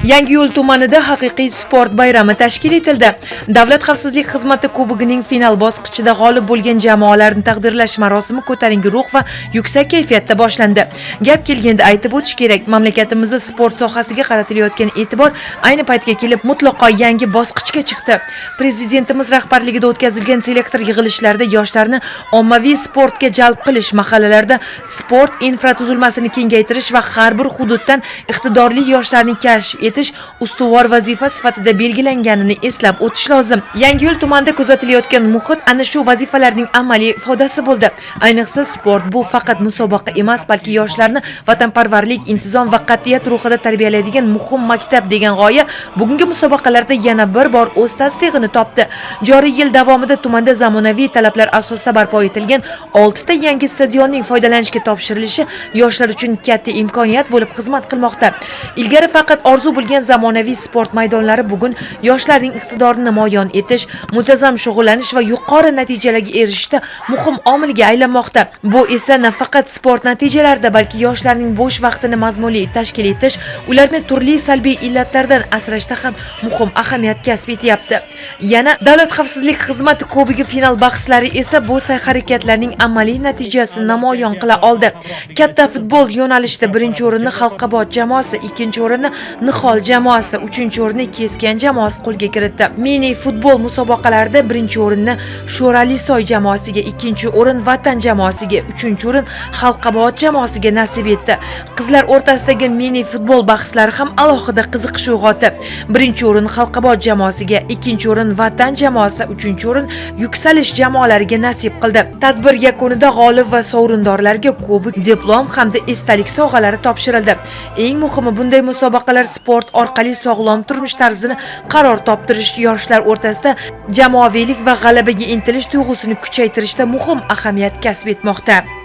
Yangiyo'l tumanida haqiqiy sport bayrami tashkil etildi. Davlat xavfsizlik xizmati kubogining final bosqichida g'olib bo'lgan jamoalarni taqdirlash marosimi ko'tarinki ruh va yuksak kayfiyatda boshlandi. Gap kelganda aytib o'tish kerak, mamlakatimizda sport sohasiga qaratilayotgan e'tibor ayni paytga kelib mutlaqo yangi bosqichga chiqdi. Prezidentimiz rahbarligida o'tkazilgan selektor yig'ilishlarida yoshlarni ommaviy sportga jalb qilish, mahallalarda sport infratuzilmasini kengaytirish va har bir hududdan iqtidorli yoshlarni kashf etish ustuvor vazifa sifatida belgilanganini eslab o'tish lozim. Yangiyo'l tumanida kuzatilayotgan muhit ana shu vazifalarning amaliy ifodasi bo'ldi. Ayniqsa sport bu faqat musobaqa emas, balki yoshlarni vatanparvarlik, intizom va qat'iyat ruhida tarbiyalaydigan muhim maktab degan g'oya bugungi musobaqalarda yana bir bor o'z tasdig'ini topdi. Joriy yil davomida tumanda zamonaviy talablar asosida barpo etilgan 6 ta yangi stadionning foydalanishga topshirilishi yoshlar uchun katta imkoniyat bo'lib xizmat qilmoqda. Ilgari faqat orzu bo'lgan zamonaviy sport maydonlari bugun yoshlarning iqtidorini namoyon etish, muntazam shug'ullanish va yuqori natijalarga erishishda muhim omilga aylanmoqda. Bu esa nafaqat sport natijalarida, balki yoshlarning bo'sh vaqtini mazmunli tashkil etish, ularni turli salbiy illatlardan asrashda ham muhim ahamiyat kasb etyapti. Yana Davlat xavfsizlik xizmati kubogi final bahslari esa bu sa'y-harakatlarning amaliy natijasini namoyon qila oldi. Katta futbol yo'nalishida birinchi o'rinni Xalqabod jamoasi, ikkinchi o'rinni Nihol jamoasi, uchinchi o'rinni Keskan jamoasi qo'lga kiritdi. Mini futbol musobaqalarida birinchi o'rinni Sho'ralisoy jamoasiga, ikkinchi o'rin Vatan jamoasiga, uchinchi o'rin Xalqabod jamoasiga nasib etdi. Qizlar o'rtasidagi mini futbol bahslari ham alohida qiziqish uyg'otdi. Birinchi o'rin Xalqabod jamoasiga, ikkinchi o'rin Vatan jamoasi, uchinchi o'rin Yuksalish jamoalariga nasib qildi. Tadbir yakunida g'olib va sovrindorlarga kubok, diplom hamda esdalik sovg'alari topshirildi. Eng muhimi, bunday musobaqalar sport orqali sog'lom turmush tarzini qaror toptirish, yoshlar o'rtasida jamoaviylik va g'alabaga intilish tuyg'usini kuchaytirishda muhim ahamiyat kasb etmoqda.